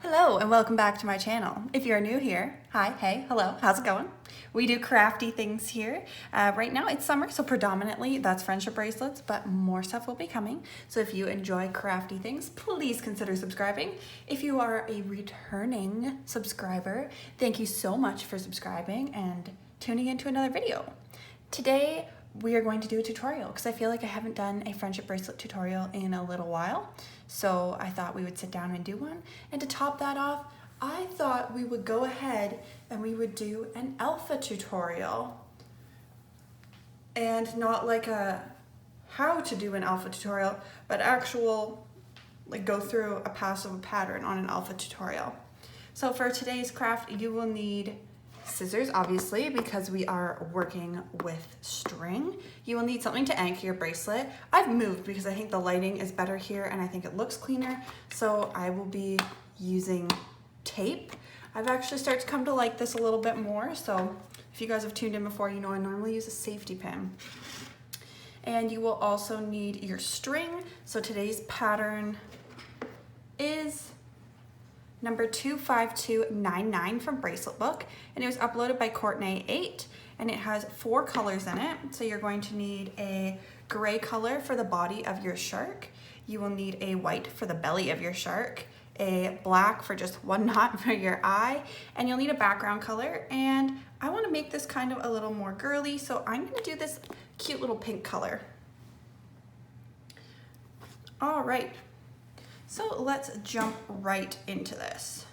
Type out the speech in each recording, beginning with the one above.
Hello and welcome back to my channel. If you're new here, hi, hey, hello, how's it going? We do crafty things here. Right now it's summer, so predominantly that's friendship bracelets, but more stuff will be coming. So if you enjoy crafty things, please consider subscribing. If you are a returning subscriber, thank you so much for subscribing and tuning into another video. Today we are going to do a tutorial because I feel like I haven't done a friendship bracelet tutorial in a little while. So I thought we would sit down and do one. And to top that off, I thought we would go ahead and we would do an alpha tutorial. And not like a how to do an alpha tutorial, but actual like go through a passive pattern on an alpha tutorial. So for today's craft, you will need scissors, obviously, because we are working with string. You will need something to anchor your bracelet. I've moved because I think the lighting is better here and I think it looks cleaner. So I will be using tape. I've actually started to come to like this a little bit more. So if you guys have tuned in before, you know I normally use a safety pin. And you will also need your string. So today's pattern is number 25299 from Bracelet Book, and it was uploaded by Courtney 8, and it has 4 colors in it. So you're going to need a gray color for the body of your shark. You will need a white for the belly of your shark, a black for just one knot for your eye, and you'll need a background color. And I want to make this kind of a little more girly, so I'm going to do this cute little pink color. All right. So let's jump right into this.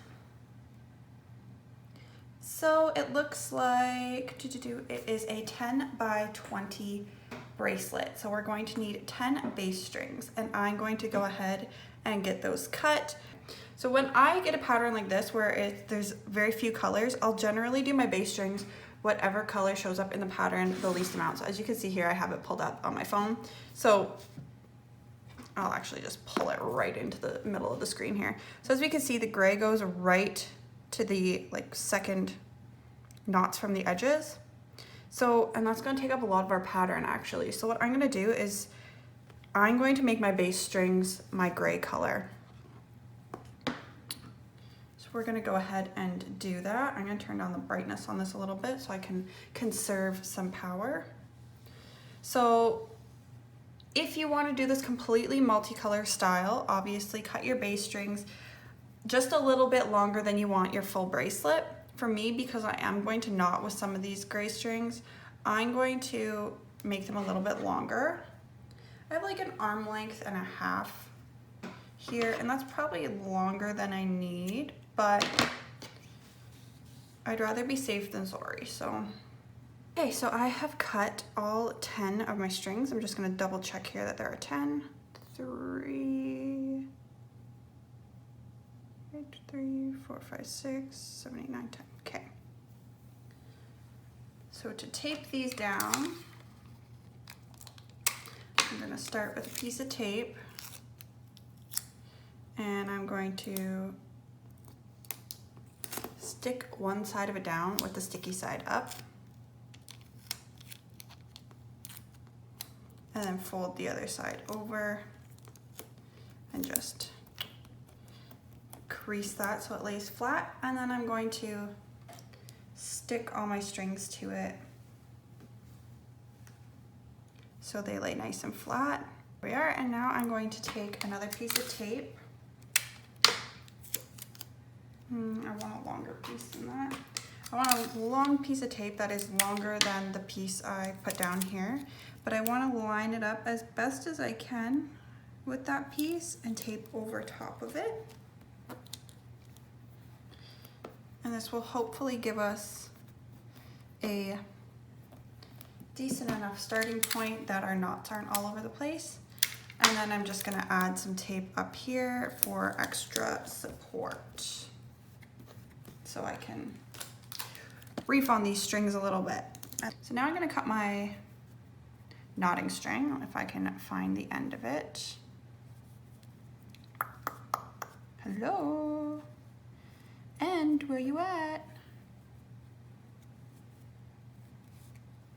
So it looks like it is a 10 by 20 bracelet. So we're going to need 10 bass strings, and I'm going to go ahead and get those cut. So when I get a pattern like this where there's very few colors, I'll generally do my bass strings whatever color shows up in the pattern the least amount. So as you can see here, I have it pulled up on my phone. So I'll actually just pull it right into the middle of the screen here. So as we can see, the gray goes right to the second knots from the edges. So, and that's going to take up a lot of our pattern actually. So what I'm going to do is I'm going to make my bass strings my gray color. So we're going to go ahead and do that. I'm going to turn down the brightness on this a little bit so I can conserve some power. So if you want to do this completely multicolor style, obviously cut your bass strings just a little bit longer than you want your full bracelet. For me, because I am going to knot with some of these gray strings, I'm going to make them a little bit longer. I have like an arm length and a half here, and that's probably longer than I need, but I'd rather be safe than sorry, so. Okay, so I have cut all 10 of my strings. I'm just gonna double check here that there are 10, 3, 4, 5, 6, 7, 8, 9, 10, okay. So to tape these down, I'm gonna start with a piece of tape, and I'm going to stick one side of it down with the sticky side up, and then fold the other side over and just crease that so it lays flat. And then I'm going to stick all my strings to it so they lay nice and flat. There we are, and now I'm going to take another piece of tape. I want a longer piece than that. I want a long piece of tape that is longer than the piece I put down here, but I want to line it up as best as I can with that piece and tape over top of it. And this will hopefully give us a decent enough starting point that our knots aren't all over the place. And then I'm just going to add some tape up here for extra support, so I can reef on these strings a little bit. So now I'm going to cut my knotting string, if I can find the end of it. Hello? And where you at?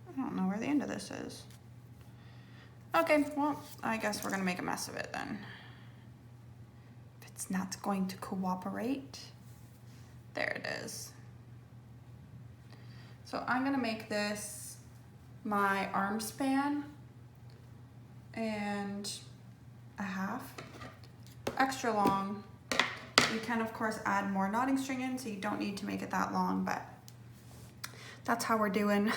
I don't know where the end of this is. Okay, well, I guess we're gonna make a mess of it then. it's not going to cooperate. There it is. So I'm gonna make this my arm span and a half, extra long. You can of course add more knotting string in, so you don't need to make it that long, but that's how we're doing.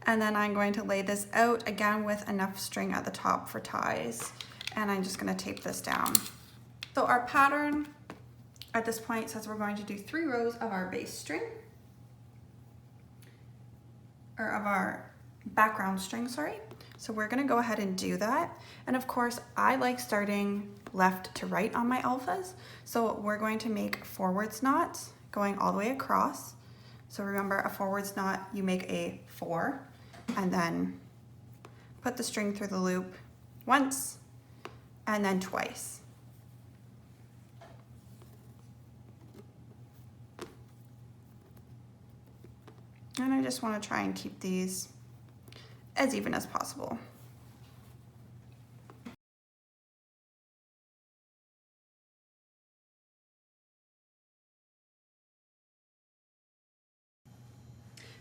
And then I'm going to lay this out again with enough string at the top for ties, and I'm just gonna tape this down. So our pattern at this point says we're going to do 3 rows of our base string, or of our background string, sorry. So we're gonna go ahead and do that. And of course, I like starting left to right on my alphas. So we're going to make forwards knots going all the way across. So remember, a forwards knot, you make a 4 and then put the string through the loop once and then twice. And I just want to try and keep these as even as possible.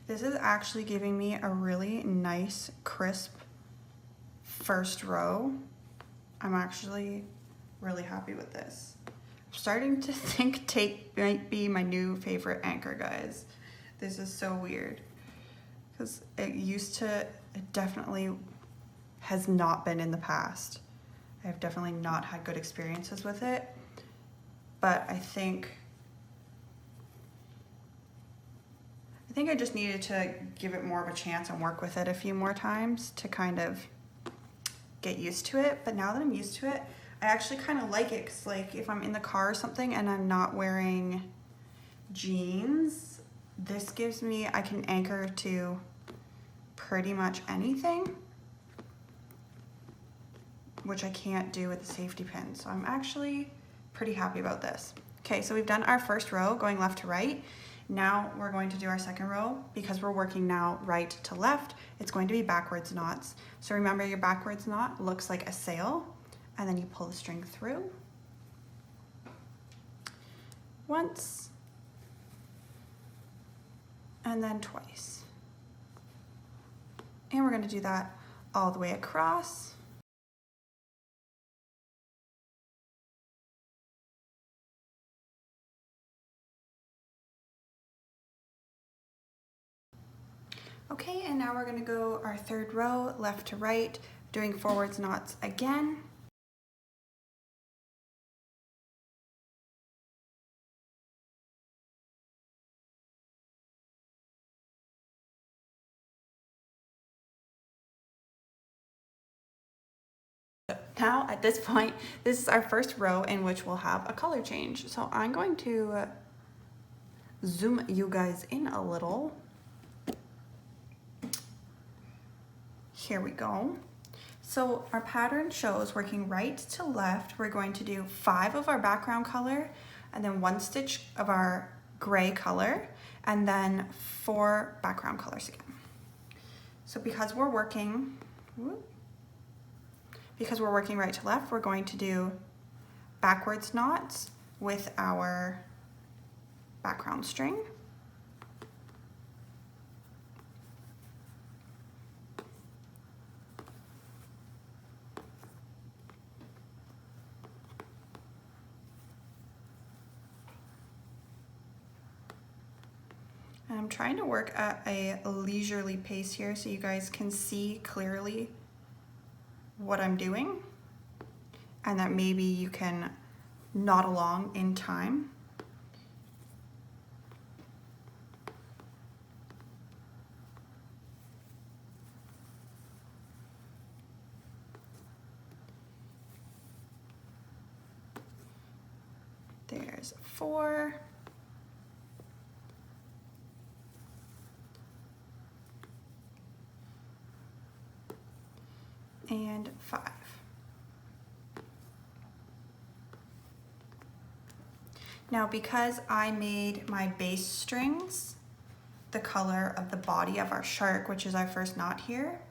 This is actually giving me a really nice, crisp first row. I'm actually really happy with this. I'm starting to think tape might be my new favorite anchor, guys. This is so weird because it definitely has not been in the past. I've definitely not had good experiences with it, but I think I just needed to give it more of a chance and work with it a few more times to kind of get used to it. But now that I'm used to it, I actually kind of like it, because like if I'm in the car or something and I'm not wearing jeans, this gives me, I can anchor to pretty much anything, which I can't do with the safety pin. So I'm actually pretty happy about this. Okay, so we've done our first row going left to right. Now we're going to do our second row. Because we're working now right to left, it's going to be backwards knots. So remember, your backwards knot looks like a sail, and then you pull the string through once and then twice. And we're going to do that all the way across. Okay, and now we're going to go our third row left to right, doing forwards knots again. Now at this point, this is our first row in which we'll have a color change. So I'm going to zoom you guys in a little. Here we go. So our pattern shows working right to left, we're going to do 5 of our background color and then 1 stitch of our gray color and then 4 background colors again. So because we're working right to left, we're going to do backwards knots with our background string. And I'm trying to work at a leisurely pace here so you guys can see clearly what I'm doing, and that maybe you can knot along in time. There's 4. And 5. Now, because I made my base strings the color of the body of our shark, which is our first knot here,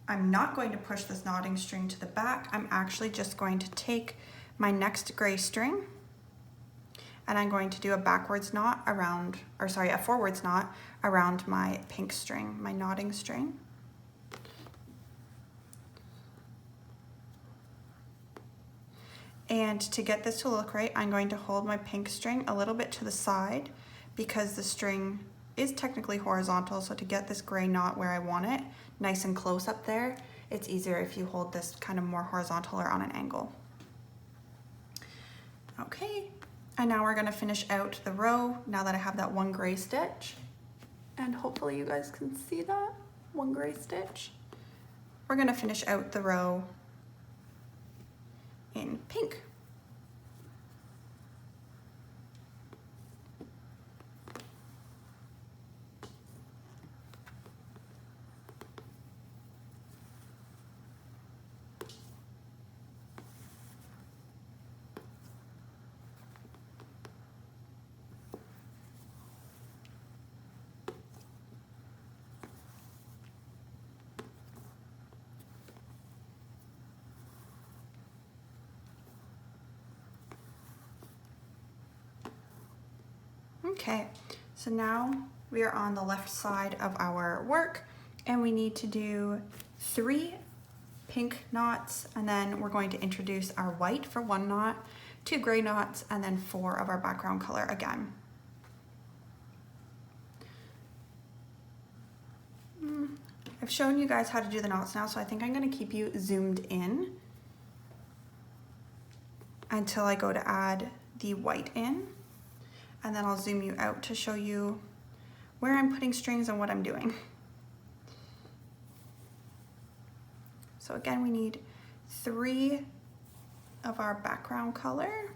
I'm not going to push this knotting string to the back. I'm actually just going to take my next gray string, and I'm going to do a backwards knot around, or sorry, a forwards knot around my pink string, my knotting string. And to get this to look right, I'm going to hold my pink string a little bit to the side because the string is technically horizontal. So to get this gray knot where I want it, nice and close up there, it's easier if you hold this kind of more horizontal or on an angle. Okay, and now we're gonna finish out the row now that I have that one gray stitch. And hopefully you guys can see that one gray stitch. We're gonna finish out the row in pink. Okay, so now we are on the left side of our work and we need to do 3 pink knots, and then we're going to introduce our white for 1 knot, 2 gray knots, and then 4 of our background color again. I've shown you guys how to do the knots now, so I think I'm going to keep you zoomed in until I go to add the white in. And then I'll zoom you out to show you where I'm putting strings and what I'm doing. So again, we need 3 of our background color.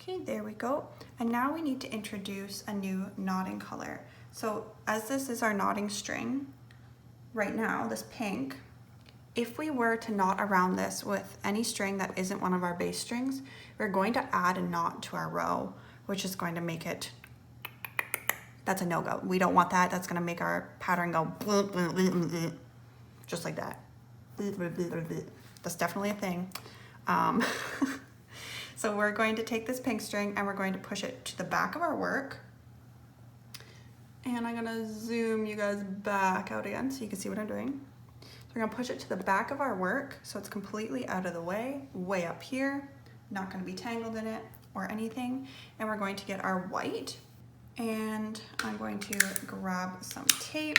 Okay, there we go. And now we need to introduce a new knotting color. So as this is our knotting string, right now, this pink, if we were to knot around this with any string that isn't one of our base strings, we're going to add a knot to our row, which is going to make it, that's a no-go. We don't want that. That's going to make our pattern go just like that. That's definitely a thing. So we're going to take this pink string and we're going to push it to the back of our work. And I'm gonna zoom you guys back out again so you can see what I'm doing. So we're gonna push it to the back of our work so it's completely out of the way up here, not gonna be tangled in it or anything. And we're going to get our white, and I'm going to grab some tape,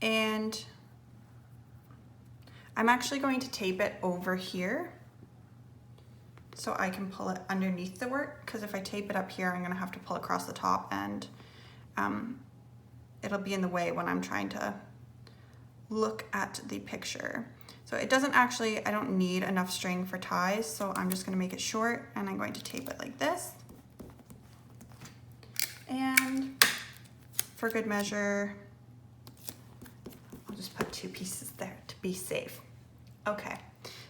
and I'm actually going to tape it over here so I can pull it underneath the work, because if I tape it up here, I'm gonna have to pull across the top, and it'll be in the way when I'm trying to look at the picture. So it doesn't actually, I don't need enough string for ties, so I'm just gonna make it short, and I'm going to tape it like this. And for good measure, I'll just put 2 pieces there to be safe. Okay,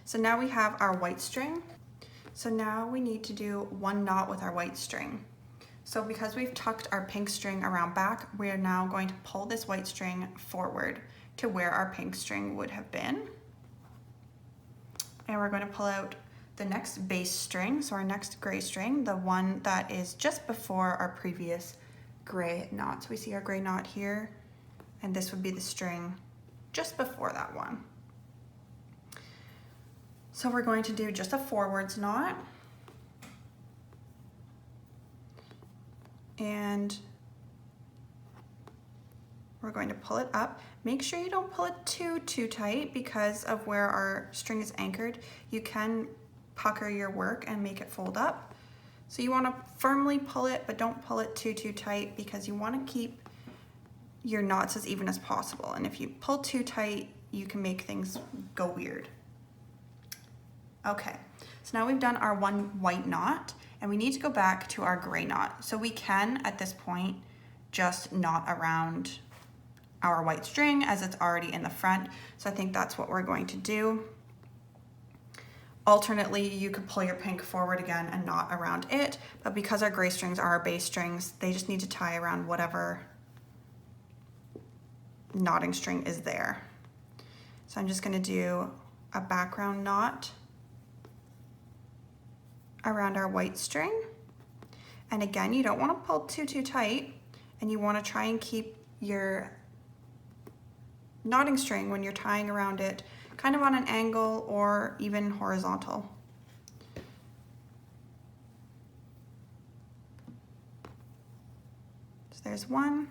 so now we have our white string. So now we need to do 1 knot with our white string. So because we've tucked our pink string around back, we are now going to pull this white string forward to where our pink string would have been. And we're going to pull out the next base string, so our next gray string, the one that is just before our previous gray knot. So we see our gray knot here, and this would be the string just before that one. So we're going to do just a forwards knot, and we're going to pull it up. Make sure you don't pull it too tight because of where our string is anchored. You can pucker your work and make it fold up. So you want to firmly pull it, but don't pull it too tight because you want to keep your knots as even as possible. And if you pull too tight, you can make things go weird. Okay, so now we've done our 1 white knot, and we need to go back to our gray knot. So we can, at this point, just knot around our white string as it's already in the front. So I think that's what we're going to do. Alternately, you could pull your pink forward again and knot around it, but because our gray strings are our base strings, they just need to tie around whatever knotting string is there. So I'm just going to do a background knot around our white string. And again, you don't want to pull too tight, and you want to try and keep your knotting string when you're tying around it kind of on an angle or even horizontal. So there's one,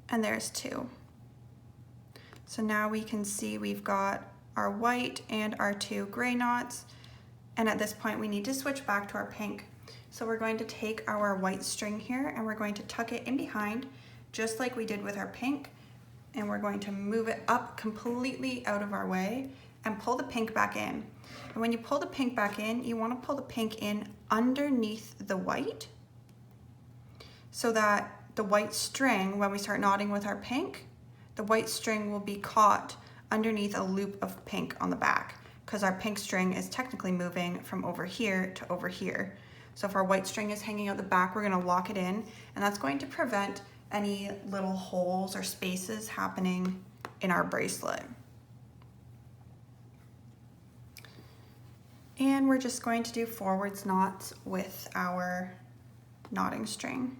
and there's two. So now we can see we've got our white and our two gray knots, and at this point we need to switch back to our pink. So we're going to take our white string here and we're going to tuck it in behind just like we did with our pink, and we're going to move it up completely out of our way and pull the pink back in. And when you pull the pink back in, you want to pull the pink in underneath the white so that the white string, when we start knotting with our pink, the white string will be caught underneath a loop of pink on the back, because our pink string is technically moving from over here to over here. So if our white string is hanging out the back, we're going to lock it in, and that's going to prevent any little holes or spaces happening in our bracelet. And we're just going to do forwards knots with our knotting string.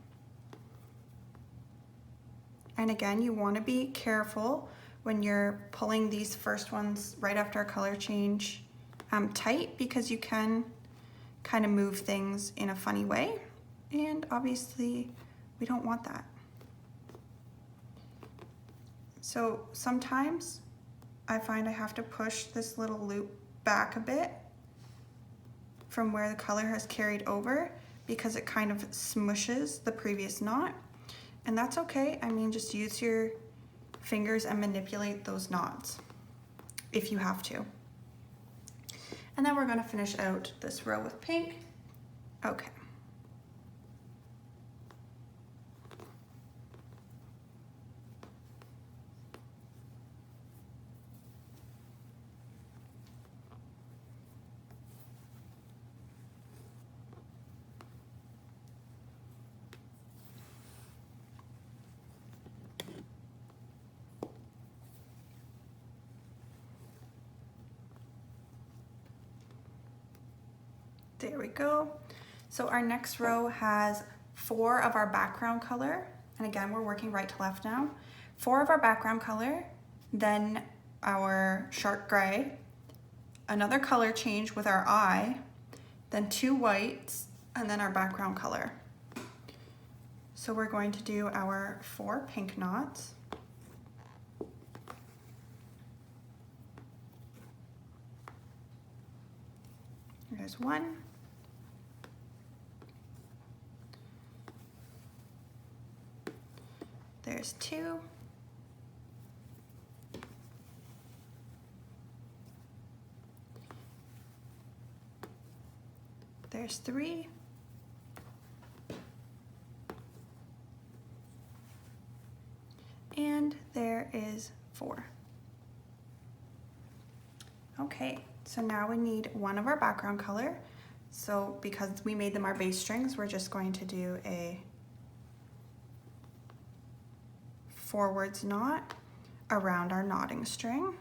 And again, you want to be careful when you're pulling these first ones right after a color change tight, because you can kind of move things in a funny way, and obviously we don't want that. So sometimes I find I have to push this little loop back a bit from where the color has carried over, because it kind of smushes the previous knot, and that's okay. I mean, just use your fingers and manipulate those knots if you have to. And then we're going to finish out this row with pink. Okay. There we go. So our next row has 4 of our background color. And again, we're working right to left now. 4 of our background color, then our shark gray, another color change with our eye, then 2 whites, and then our background color. So we're going to do our 4 pink knots. There's 1. There's 2. There's 3. And there is 4. Okay, so now we need 1 of our background color. So because we made them our base strings, we're just going to do a forwards knot around our knotting string.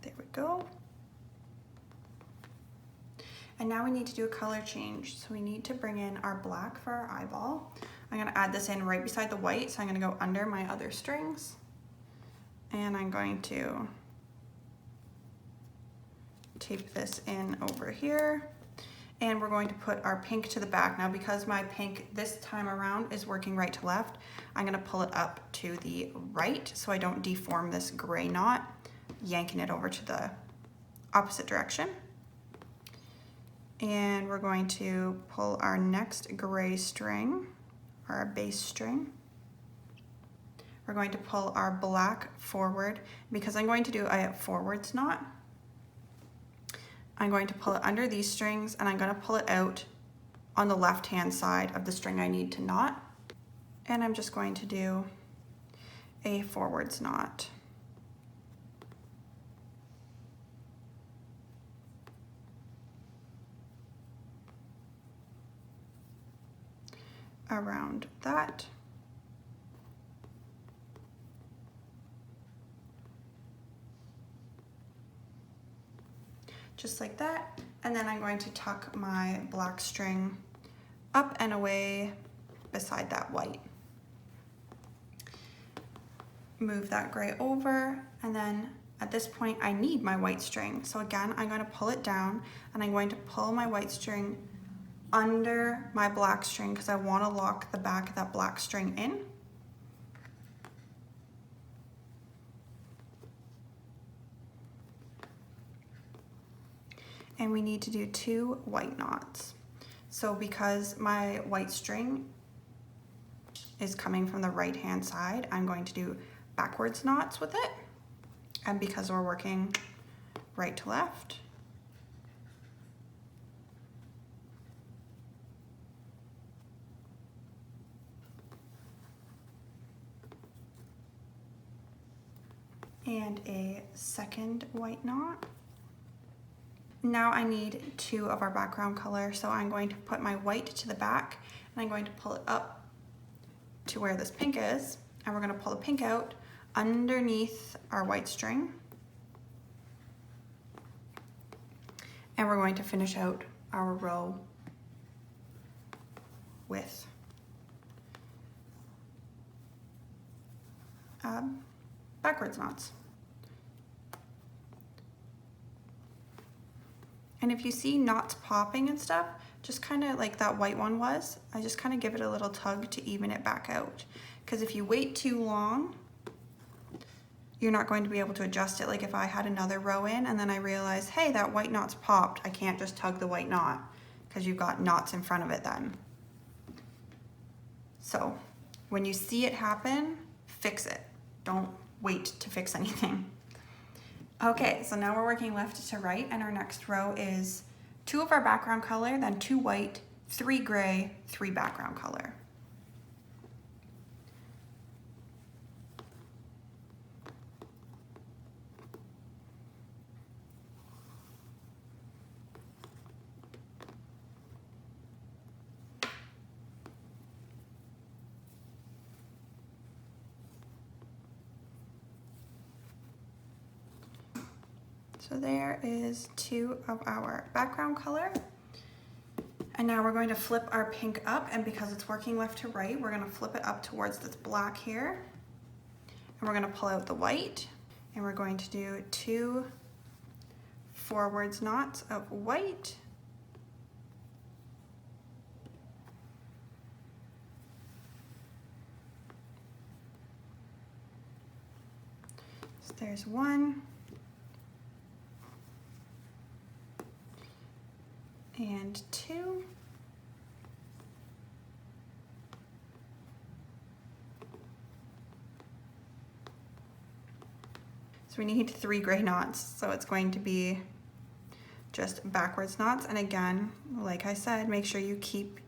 There we go. And now we need to do a color change. So we need to bring in our black for our eyeball. I'm going to add this in right beside the white, so I'm going to go under my other strings. And I'm going to tape this in over here. And we're going to put our pink to the back. Now, because my pink this time around is working right to left, I'm going to pull it up to the right so I don't deform this gray knot, yanking it over to the opposite direction. And we're going to pull our next gray string, or our base string. We're going to pull our black forward. Because I'm going to do a forwards knot, I'm going to pull it under these strings, and I'm going to pull it out on the left-hand side of the string I need to knot. And I'm just going to do a forwards knot. Around that. Just like that. And then I'm going to tuck my black string up and away beside that white. Move that gray over, and then at this point I need my white string. So again, I'm going to pull it down and I'm going to pull my white string under my black string because I want to lock the back of that black string in. And we need to do 2 white knots. So because my white string is coming from the right hand side, I'm going to do backwards knots with it. And because we're working right to left, and a second white knot. Now I need 2 of our background color, so I'm going to put my white to the back and I'm going to pull it up to where this pink is, and we're going to pull the pink out underneath our white string, and we're going to finish out our row with backwards knots. And if you see knots popping and stuff, just kind of like that white one was, I just kind of give it a little tug to even it back out. Because if you wait too long, you're not going to be able to adjust it. Like if I had another row in and then I realized, hey, that white knot's popped, I can't just tug the white knot because you've got knots in front of it then. So when you see it happen, fix it. Don't wait to fix anything. Okay, so now we're working left to right, and our next row is 2 of our background color, then 2 white, 3 gray, 3 background color. So there is 2 of our background color. And now we're going to flip our pink up, and because it's working left to right, we're going to flip it up towards this black here. And we're going to pull out the white, and we're going to do 2 forwards knots of white. So there's 1. And 2. So we need 3 gray knots, so it's going to be just backwards knots. And again, like I said, make sure you keep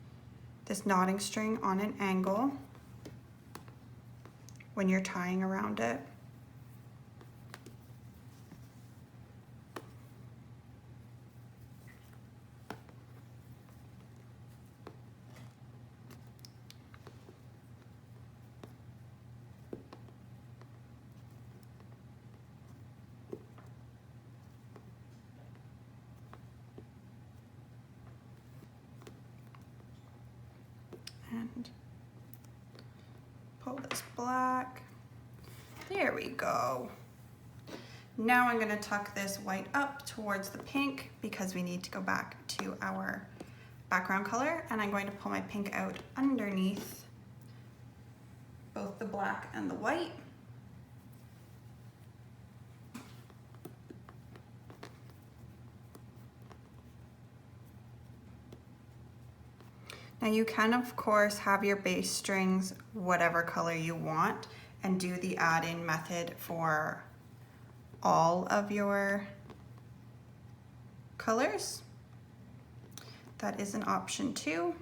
this knotting string on an angle when you're tying around it. And pull this black. There we go. Now I'm going to tuck this white up towards the pink because we need to go back to our background color, and I'm going to pull my pink out underneath both the black and the white. Now you can, of course, have your base strings whatever color you want and do the add-in method for all of your colors. That is an option too.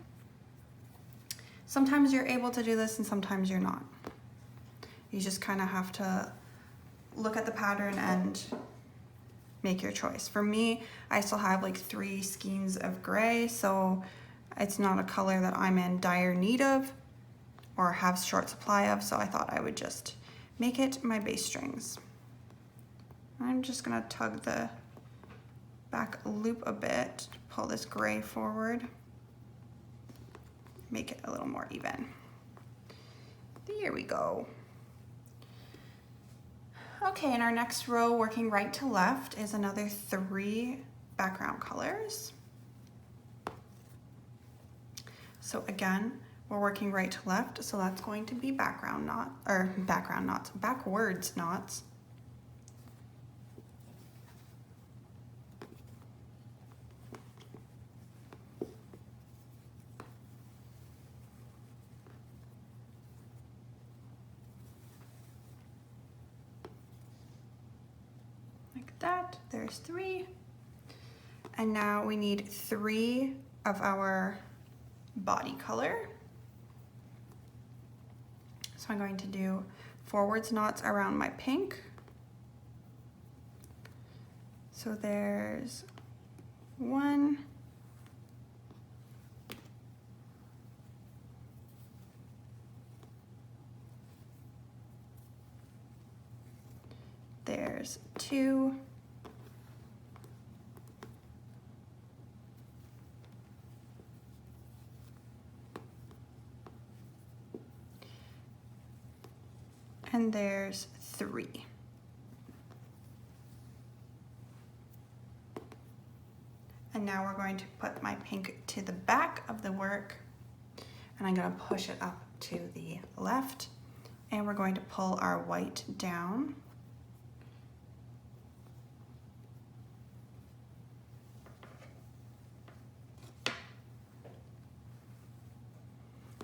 Sometimes you're able to do this and sometimes you're not. You just kind of have to look at the pattern and make your choice. For me, I still have like 3 skeins of gray, so it's not a color that I'm in dire need of or have short supply of, so I thought I would just make it my base strings. I'm just gonna tug the back loop a bit, pull this gray forward, make it a little more even. There we go. Okay, in our next row, working right to left, is another 3 background colors. So again, we're working right to left, so that's going to be backwards knots. Like that, there's 3. And now we need 3 of our body color. So I'm going to do forwards knots around my pink. So there's 1. There's 2. And there's 3. And now we're going to put my pink to the back of the work, and I'm going to push it up to the left, and we're going to pull our white down.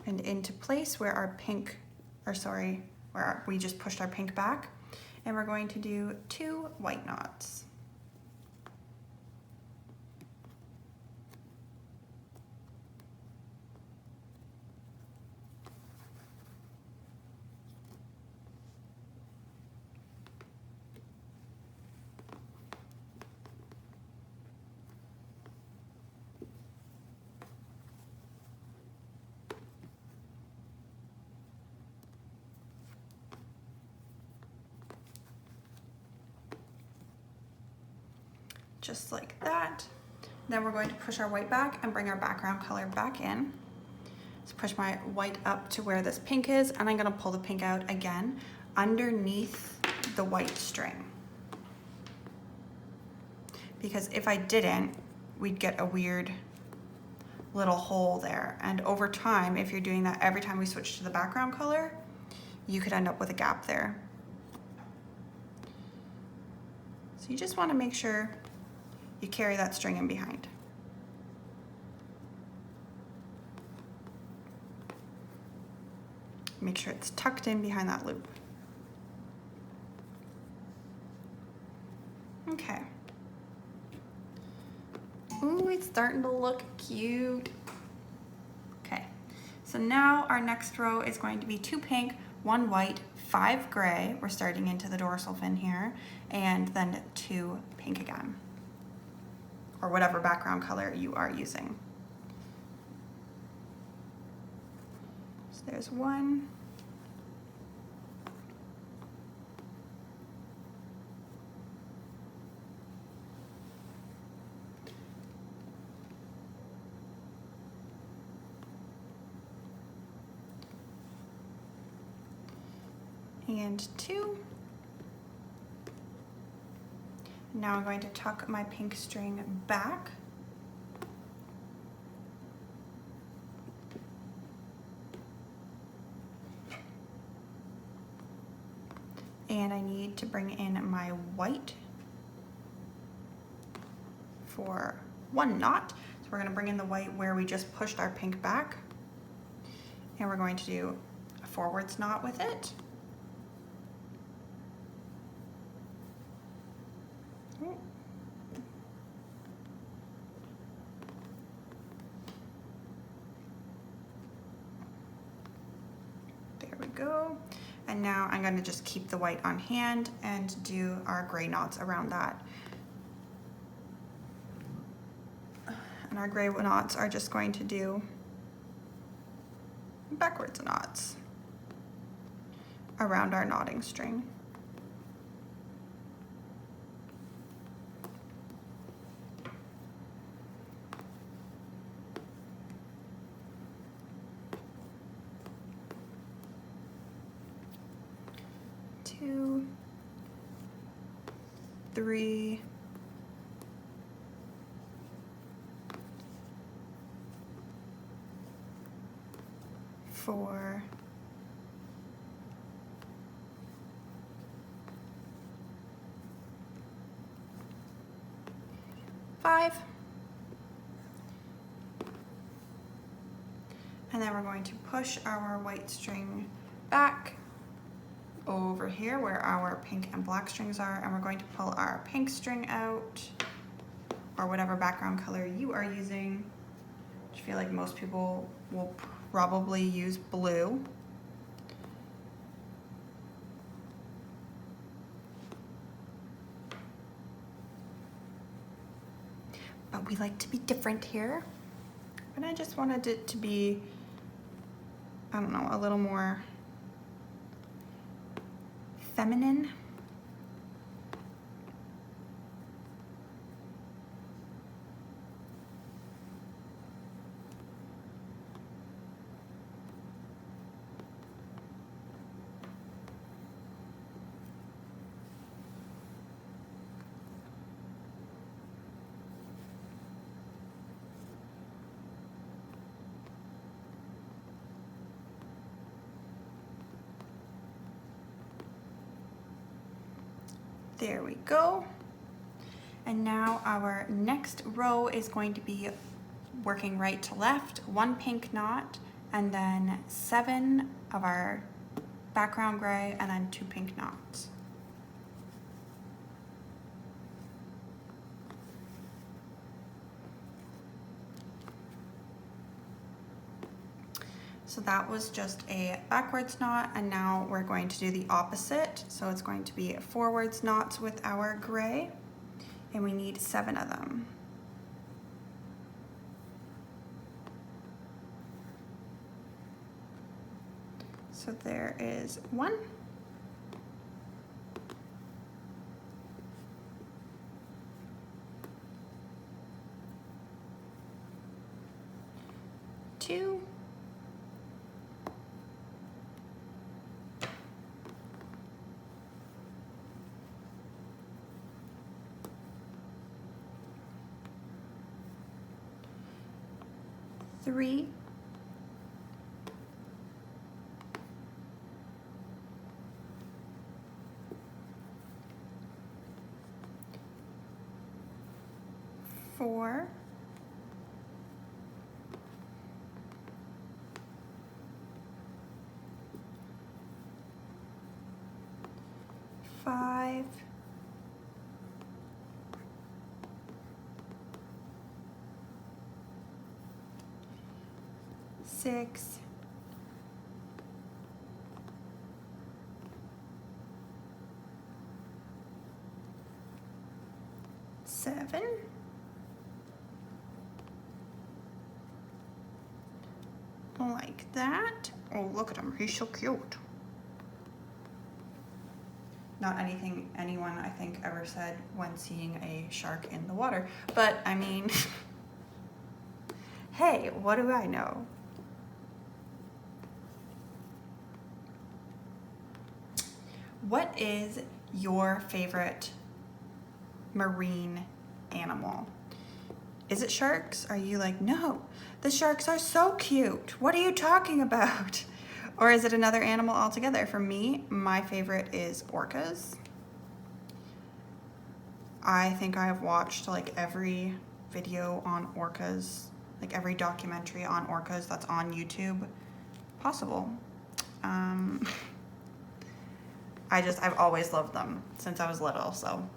And into place where our pink, where we just pushed our pink back, and we're going to do 2 white knots. Just like that. Then we're going to push our white back and bring our background color back in. So push my white up to where this pink is, and I'm gonna pull the pink out again underneath the white string. Because if I didn't, we'd get a weird little hole there. And over time, if you're doing that every time we switch to the background color, you could end up with a gap there. So you just wanna make sure you carry that string in behind. Make sure it's tucked in behind that loop. Okay. Ooh, it's starting to look cute. Okay, so now our next row is going to be 2 pink, 1 white, 5 gray. We're starting into the dorsal fin here, and then 2 pink again, or whatever background color you are using. So there's 1. And 2. Now I'm going to tuck my pink string back. And I need to bring in my white for 1 knot. So we're going to bring in the white where we just pushed our pink back. And we're going to do a forwards knot with it. There we go. And And now I'm going to just keep the white on hand and do our gray knots around that. And our gray knots are just going to do backwards knots around our knotting string. Two, three, four, five, and then we're going to push our white string back over here where our pink and black strings are, and we're going to pull our pink string out, or whatever background color you are using. I feel like most people will probably use blue. But we like to be different here. And I just wanted it to be, I don't know, a little more feminine. There we go. And now our next row is going to be working right to left, one pink knot, and then 7 of our background gray, and then 2 pink knots. So that was just a backwards knot, and now we're going to do the opposite. So it's going to be forwards knots with our gray, and we need 7 of them. So there is 1. Two. 3, 4, 5, 6, 7, like that. Oh, look at him, he's so cute. Not anything anyone, I think, ever said when seeing a shark in the water, but I mean, hey, what do I know? What is your favorite marine animal? Is it sharks? Are you like, no, the sharks are so cute. What are you talking about? Or is it another animal altogether? For me, my favorite is orcas. I think I have watched like every video on orcas, like every documentary on orcas that's on YouTube possible. I've always loved them since I was little, so.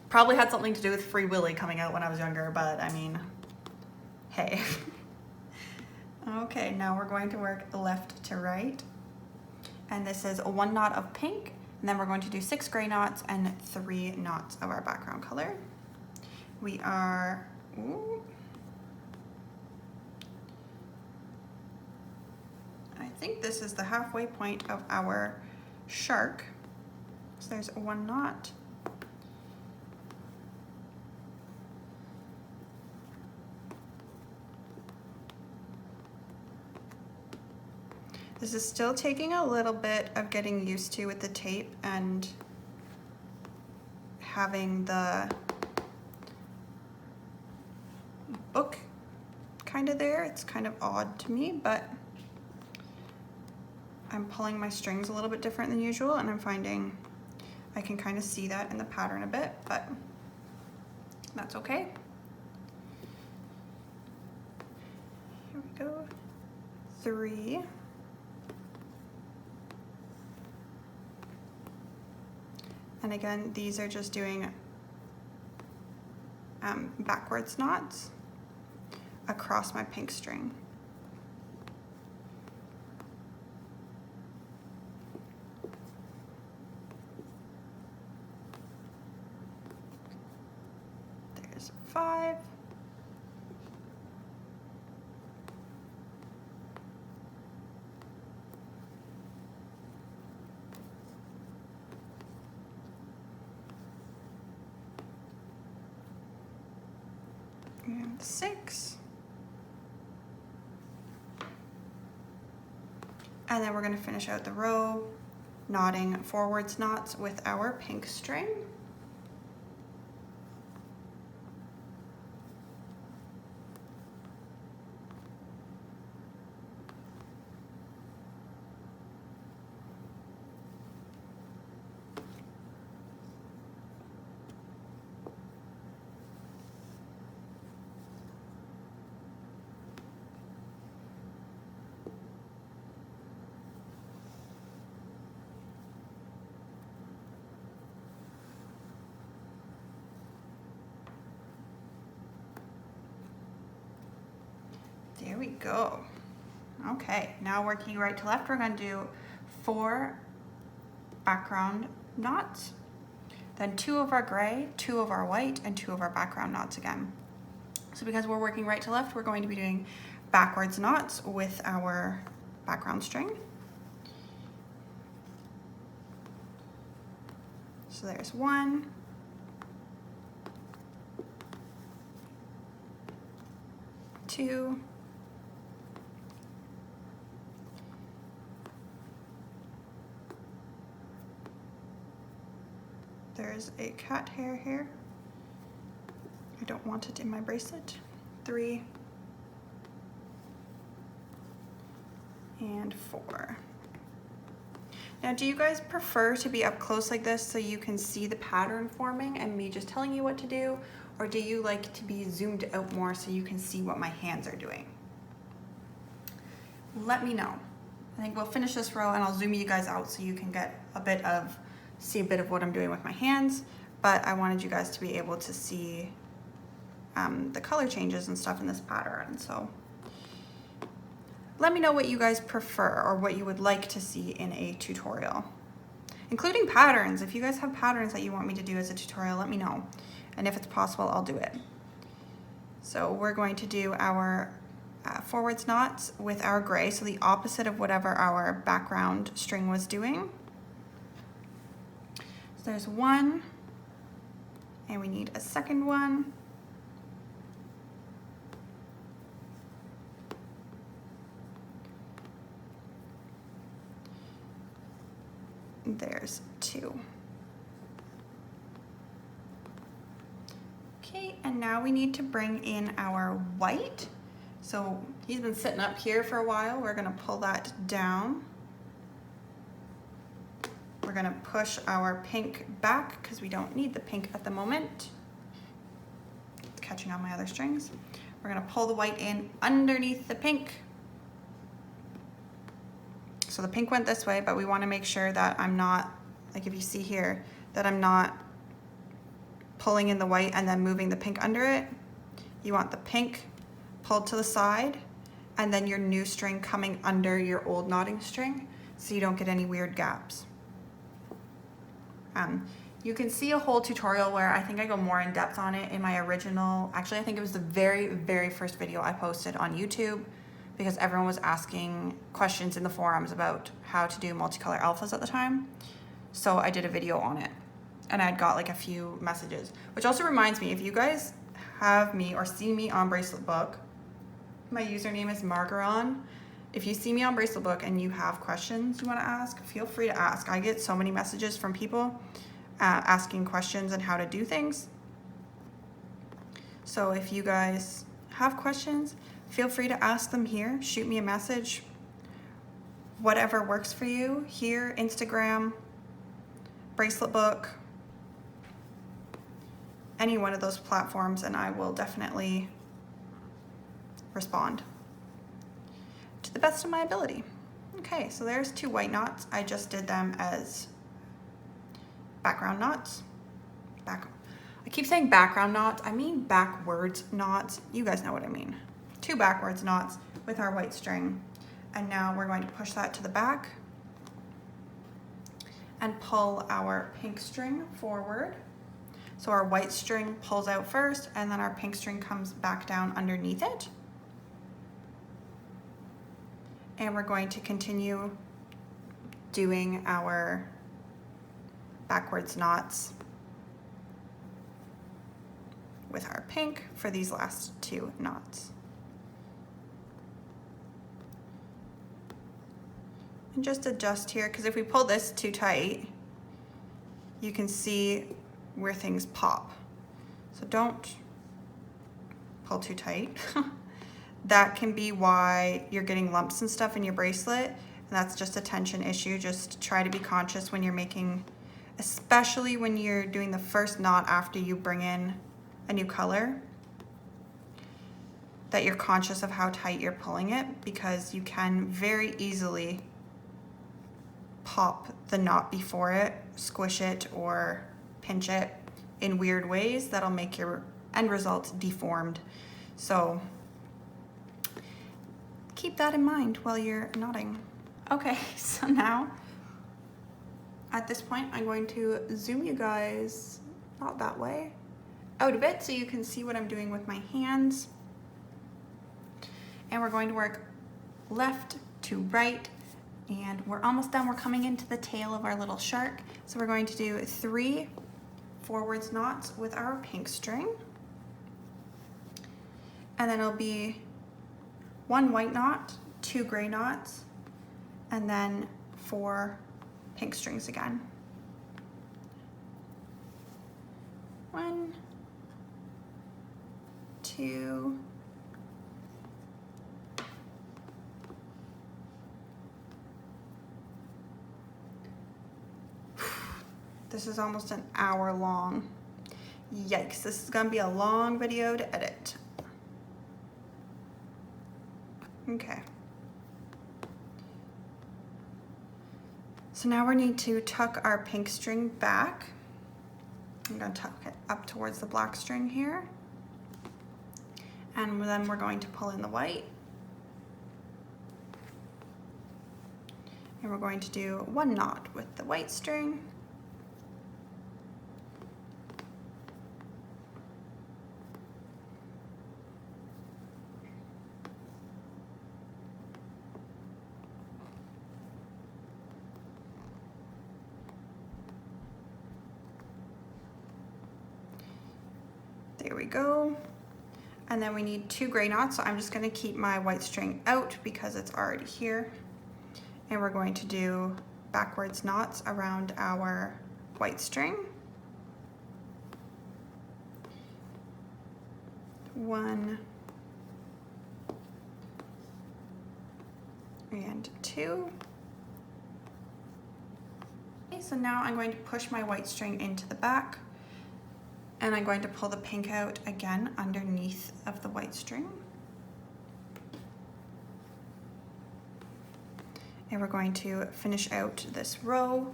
Probably had something to do with Free Willy coming out when I was younger, but I mean, hey. Okay, now we're going to work left to right. And this is 1 knot of pink, and then we're going to do 6 gray knots and 3 knots of our background color. We are, I think this is the halfway point of our shark. So there's 1 knot. This is still taking a little bit of getting used to with the tape and having the book kind of there. It's kind of odd to me, but I'm pulling my strings a little bit different than usual, and I'm finding I can kind of see that in the pattern a bit, but that's okay. Here we go. 3. And again, these are just doing backwards knots across my pink string. There's 5. And 6. And then we're going to finish out the row knotting forwards knots with our pink string. There we go. Okay, now working right to left, we're going to do 4 background knots, then 2 of our gray, 2 of our white, and 2 of our background knots again. So because we're working right to left, we're going to be doing backwards knots with our background string. So there's 1, 2, there's a cat hair here. I don't want it in my bracelet. 3 and 4. Now, do you guys prefer to be up close like this so you can see the pattern forming and me just telling you what to do? Or do you like to be zoomed out more so you can see what my hands are doing? Let me know. I think we'll finish this row and I'll zoom you guys out so you can get see a bit of what I'm doing with my hands, but I wanted you guys to be able to see the color changes and stuff in this pattern. So let me know what you guys prefer or what you would like to see in a tutorial, including patterns. If you guys have patterns that you want me to do as a tutorial, let me know. And if it's possible, I'll do it. So we're going to do our forwards knots with our gray, so the opposite of whatever our background string was doing. So there's 1, and we need a second one. There's 2. Okay, and now we need to bring in our white. So he's been sitting up here for a while. We're gonna pull that down. We're gonna push our pink back because we don't need the pink at the moment. It's catching on my other strings. We're gonna pull the white in underneath the pink. So the pink went this way, but we wanna make sure that I'm not, like if you see here, that I'm not pulling in the white and then moving the pink under it. You want the pink pulled to the side and then your new string coming under your old knotting string. so you don't get any weird gaps. You can see a whole tutorial where I think I go more in depth on it in my original, actually I think it was the very first video I posted on YouTube, because everyone was asking questions in the forums about how to do multicolor alphas at the time. So I did a video on it, and I'd got like a few messages, which also reminds me, if you guys have me or see me on Bracelet Book, my username is Margaron. If you see me on Bracelet Book and you have questions you want to ask, feel free to ask. I get so many messages from people asking questions on how to do things. So if you guys have questions, feel free to ask them here. Shoot me a message. Whatever works for you. Here, Instagram, Bracelet Book, any one of those platforms, and I will definitely respond to the best of my ability. Okay, so there's 2 white knots. I just did them as background knots. I keep saying background knots. I mean backwards knots. You guys know what I mean. 2 backwards knots with our white string. And now we're going to push that to the back and pull our pink string forward. So our white string pulls out first, and then our pink string comes back down underneath it. And we're going to continue doing our backwards knots with our pink for these last 2 knots. And just adjust here, because if we pull this too tight, you can see where things pop. So don't pull too tight. That can be why you're getting lumps and stuff in your bracelet. And that's just a tension issue. Just try to be conscious when you're making, especially when you're doing the first knot after you bring in a new color, that you're conscious of how tight you're pulling it, because you can very easily pop the knot before it, squish it, or pinch it in weird ways that'll make your end result deformed. So keep that in mind while you're knotting. Okay, so now at this point I'm going to zoom you guys, not that way, out a bit so you can see what I'm doing with my hands. And we're going to work left to right, and we're almost done. We're coming into the tail of our little shark. So we're going to do 3 forwards knots with our pink string. And then it'll be 1 white knot, 2 gray knots, and then 4 pink strings again. 1, 2, this is almost an hour long. Yikes, this is gonna be a long video to edit. Okay. So now we need to tuck our pink string back. I'm gonna tuck it up towards the black string here. And then we're going to pull in the white. And we're going to do 1 knot with the white string. There we go. And then we need 2 gray knots, so I'm just gonna keep my white string out because it's already here. And we're going to do backwards knots around our white string. 1 and 2. Okay, so now I'm going to push my white string into the back, and I'm going to pull the pink out again underneath of the white string. And we're going to finish out this row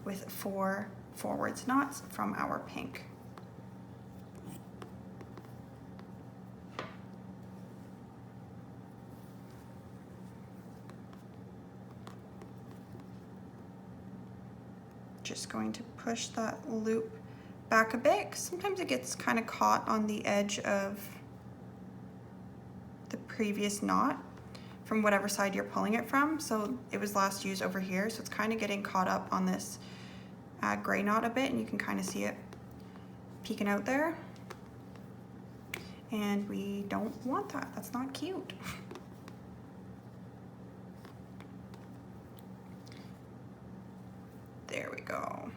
with 4 forwards knots from our pink. just going to push that loop back a bit, 'cause sometimes it gets kind of caught on the edge of the previous knot from whatever side you're pulling it from. So it was last used over here, so it's kind of getting caught up on this gray knot a bit, and you can kind of see it peeking out there. And we don't want that. That's not cute. There we go.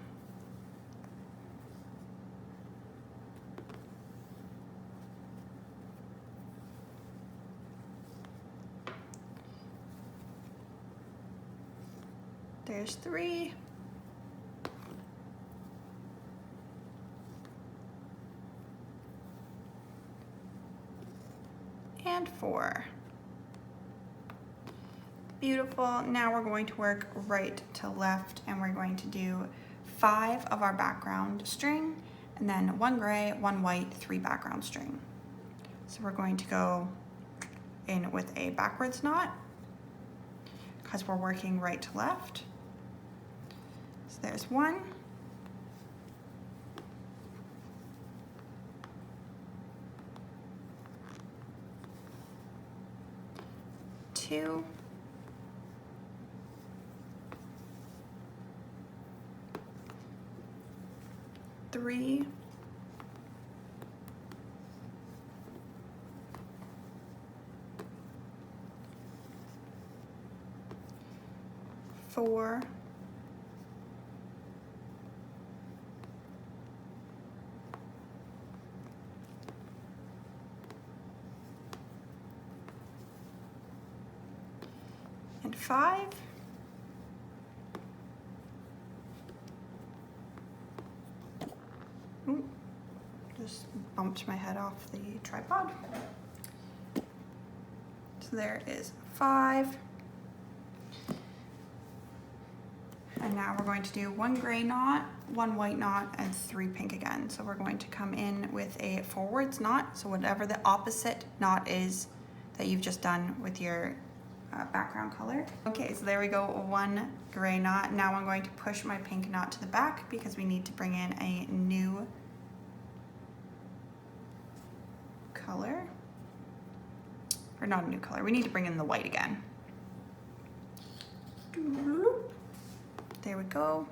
There's 3. And 4. Beautiful. Now we're going to work right to left, and we're going to do 5 of our background string, and then 1 gray, 1 white, 3 background string. So we're going to go in with a backwards knot because we're working right to left. So there's 1. 2. 3. 4. 5. Ooh, just bumped my head off the tripod. So there is 5. And now we're going to do 1 gray knot, 1 white knot, and 3 pink again. So we're going to come in with a forwards knot. So whatever the opposite knot is that you've just done with your background color. Okay, so there we go, 1 gray knot. Now I'm going to push my pink knot to the back because we need to bring in a new color. Or not a new color, we need to bring in the white again. There we go.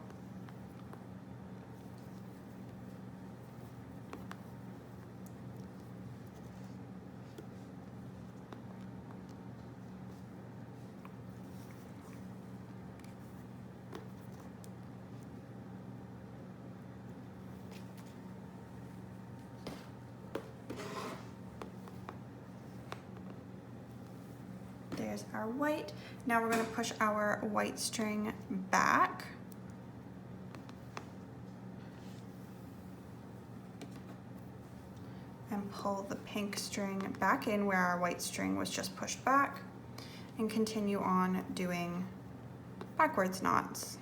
There's our white. Now we're going to push our white string back. And pull the pink string back in where our white string was just pushed back. And continue on doing backwards knots.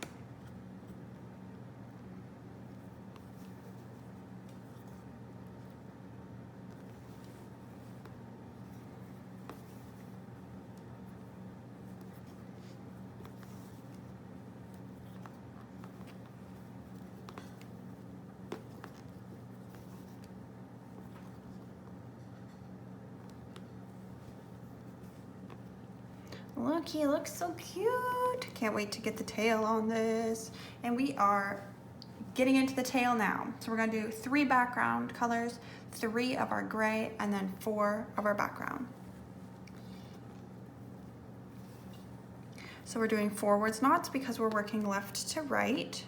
Look, he looks so cute. Can't wait to get the tail on this. And we are getting into the tail now. So we're gonna do 3 background colors, 3 of our gray, and then 4 of our background. So we're doing forwards knots because we're working left to right.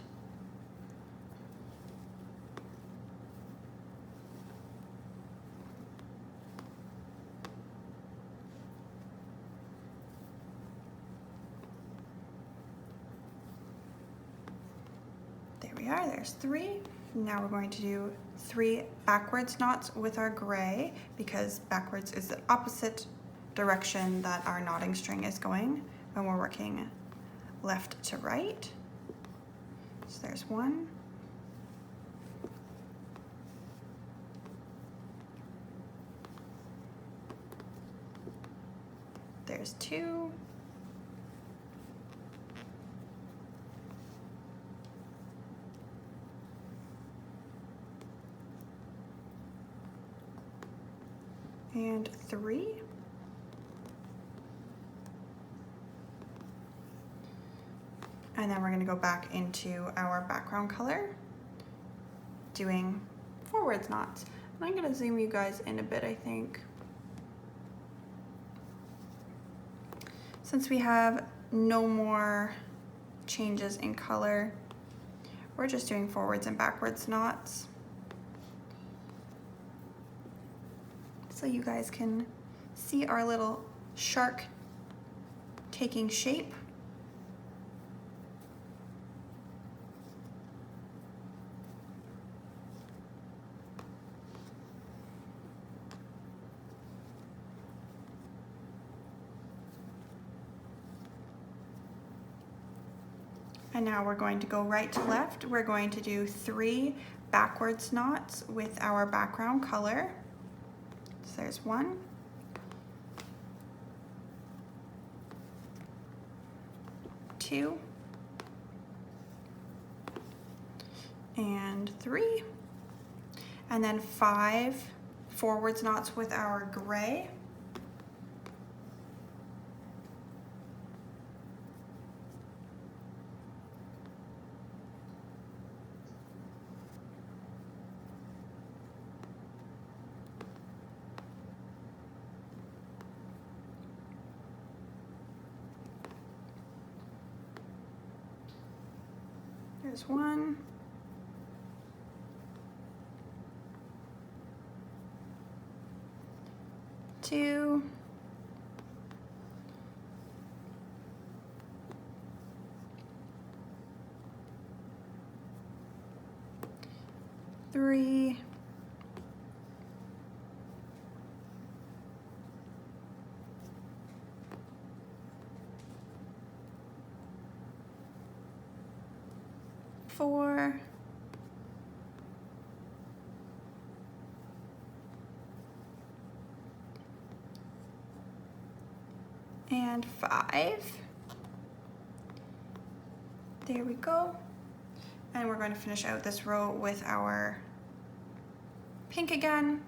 There's 3. Now we're going to do 3 backwards knots with our gray because backwards is the opposite direction that our knotting string is going when we're working left to right. So there's 1. There's 2. and 3. And then we're going to go back into our background color, doing forwards knots. And I'm going to zoom you guys in a bit, I think. Since we have no more changes in color, we're just doing forwards and backwards knots. So you guys can see our little shark taking shape. And now we're going to go right to left. We're going to do 3 backwards knots with our background color. So there's 1, 2, and 3. And then 5 forwards knots with our gray. There's 1, 2, 3, 4, and 5. There we go. And we're going to finish out this row with our pink again.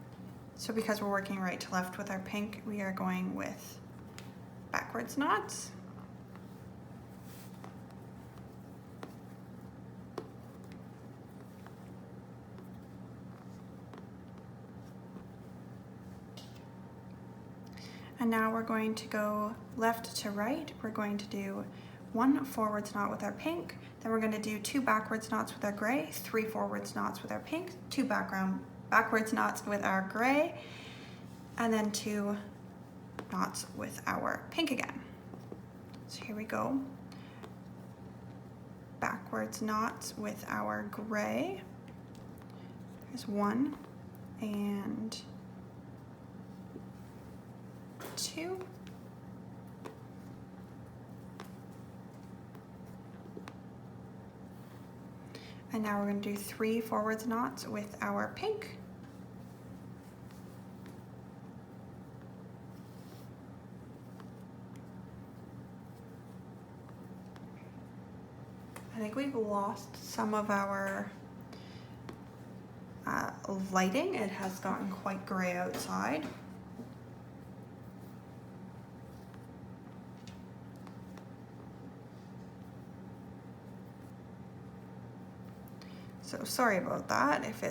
So because we're working right to left with our pink, we are going with backwards knots. And now we're going to go left to right. We're going to do 1 forwards knot with our pink, then we're going to do 2 backwards knots with our gray, 3 forwards knots with our pink, 2 backwards knots with our gray, and then 2 knots with our pink again. So here we go. Backwards knots with our gray. There's 1 and 2. And now we're going to do 3 forwards knots with our pink. I think we've lost some of our lighting. It has gotten quite gray outside. So sorry about that if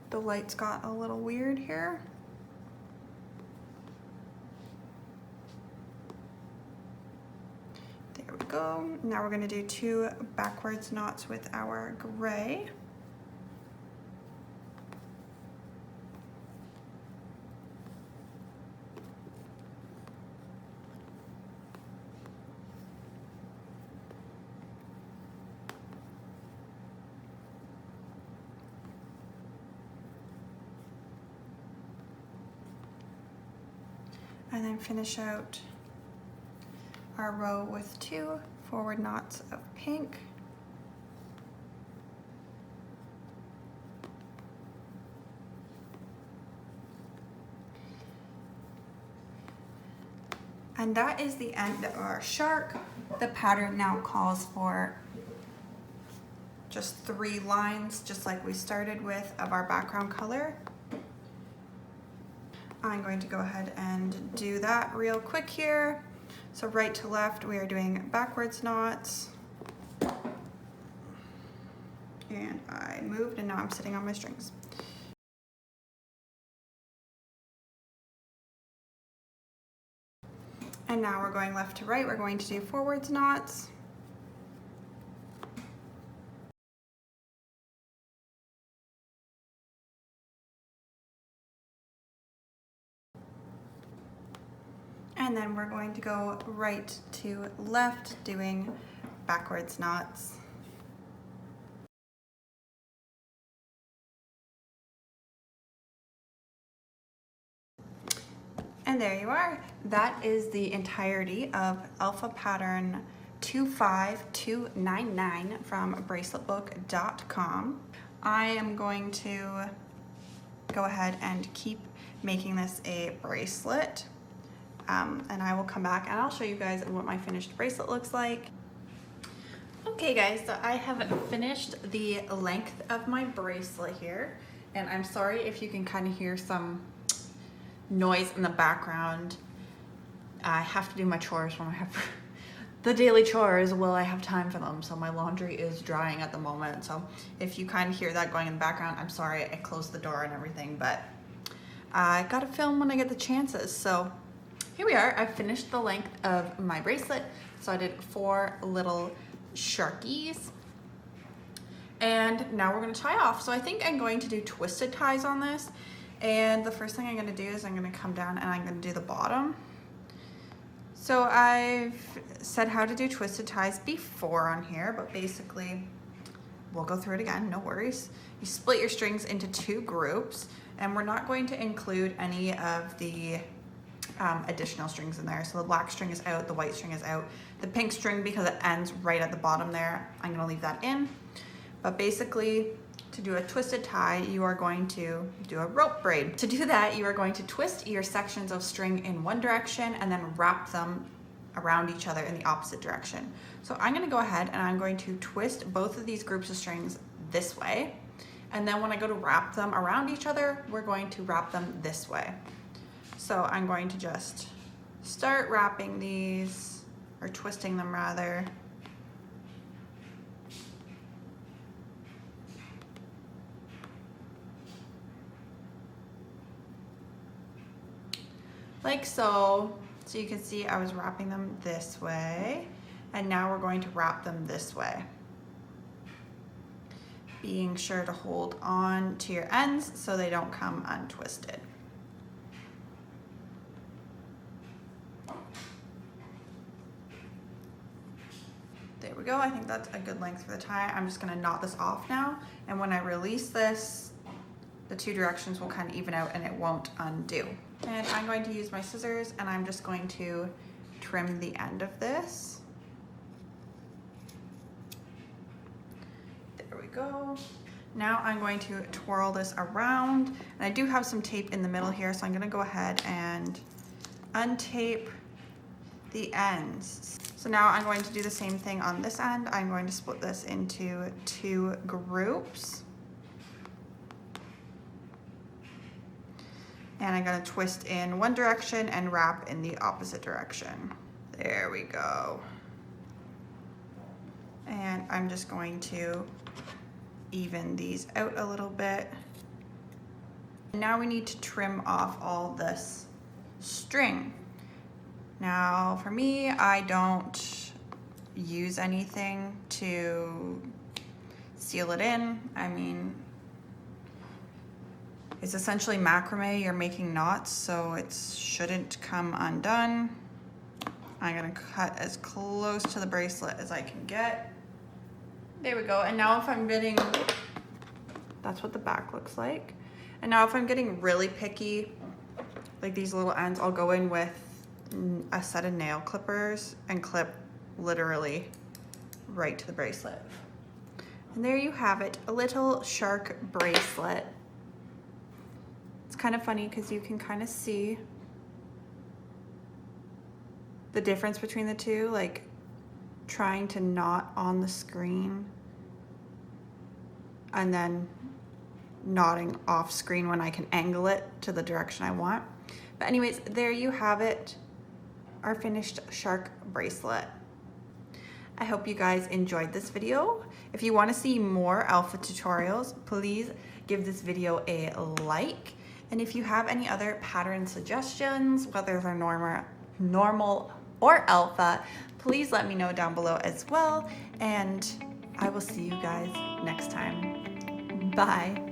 the lights got a little weird here. There we go. Now we're going to do 2 backwards knots with our gray. And then finish out our row with 2 forward knots of pink. And that is the end of our shark. The pattern now calls for just 3 lines, just like we started with, of our background color. I'm going to go ahead and do that real quick here. So right to left, we are doing backwards knots. And I moved and now I'm sitting on my strings. And now we're going left to right. We're going to do forwards knots. And then we're going to go right to left doing backwards knots. And there you are. That is the entirety of alpha pattern 25299 from braceletbook.com. I am going to go ahead and keep making this a bracelet. And I will come back and I'll show you guys what my finished bracelet looks like. Okay guys, so I have finished the length of my bracelet here, and I'm sorry if you can kind of hear some noise in the background. I have to do my chores when I have the daily chores. Will I have time for them? So my laundry is drying at the moment. So if you kind of hear that going in the background, I'm sorry. I closed the door and everything, but I gotta film when I get the chances. So here we are. I finished the length of my bracelet. So I did 4 little sharkies. And now we're gonna tie off. So I think I'm going to do twisted ties on this. And the first thing I'm gonna do is I'm gonna come down and I'm gonna do the bottom. So I've said how to do twisted ties before on here, but basically we'll go through it again, no worries. You split your strings into 2 groups, and we're not going to include any of the additional strings in there. So the black string is out, the white string is out. The pink string, because it ends right at the bottom there, I'm gonna leave that in. But basically, to do a twisted tie, you are going to do a rope braid. To do that, you are going to twist your sections of string in one direction and then wrap them around each other in the opposite direction. So I'm gonna go ahead and I'm going to twist both of these groups of strings this way. And then when I go to wrap them around each other, we're going to wrap them this way. So I'm going to just start wrapping these, or twisting them rather. Like so. So you can see I was wrapping them this way, and now we're going to wrap them this way. Being sure to hold on to your ends so they don't come untwisted. There we go. I think that's a good length for the tie. I'm just gonna knot this off now, and when I release this, the 2 directions will kind of even out and it won't undo. And I'm going to use my scissors and I'm just going to trim the end of this. There we go. Now I'm going to twirl this around, and I do have some tape in the middle here, so I'm gonna go ahead and untape the ends. So now I'm going to do the same thing on this end. I'm going to split this into 2 groups. And I'm gonna twist in one direction and wrap in the opposite direction. There we go. And I'm just going to even these out a little bit. Now we need to trim off all this string. Now for me, I don't use anything to seal it in. I mean, it's essentially macrame. You're making knots, so it shouldn't come undone. I'm gonna cut as close to the bracelet as I can get. There we go. And now if I'm getting, that's what the back looks like. And now if I'm getting really picky, like these little ends, I'll go in with a set of nail clippers and clip literally right to the bracelet. And there you have it, a little shark bracelet. It's kind of funny because you can kind of see the difference between the two, like trying to knot on the screen and then knotting off screen when I can angle it to the direction I want. But anyways, there you have it, our finished shark bracelet. I hope you guys enjoyed this video. If you want to see more alpha tutorials, please give this video a like. And if you have any other pattern suggestions, whether they're normal or alpha, please let me know down below as well. And I will see you guys next time. Bye.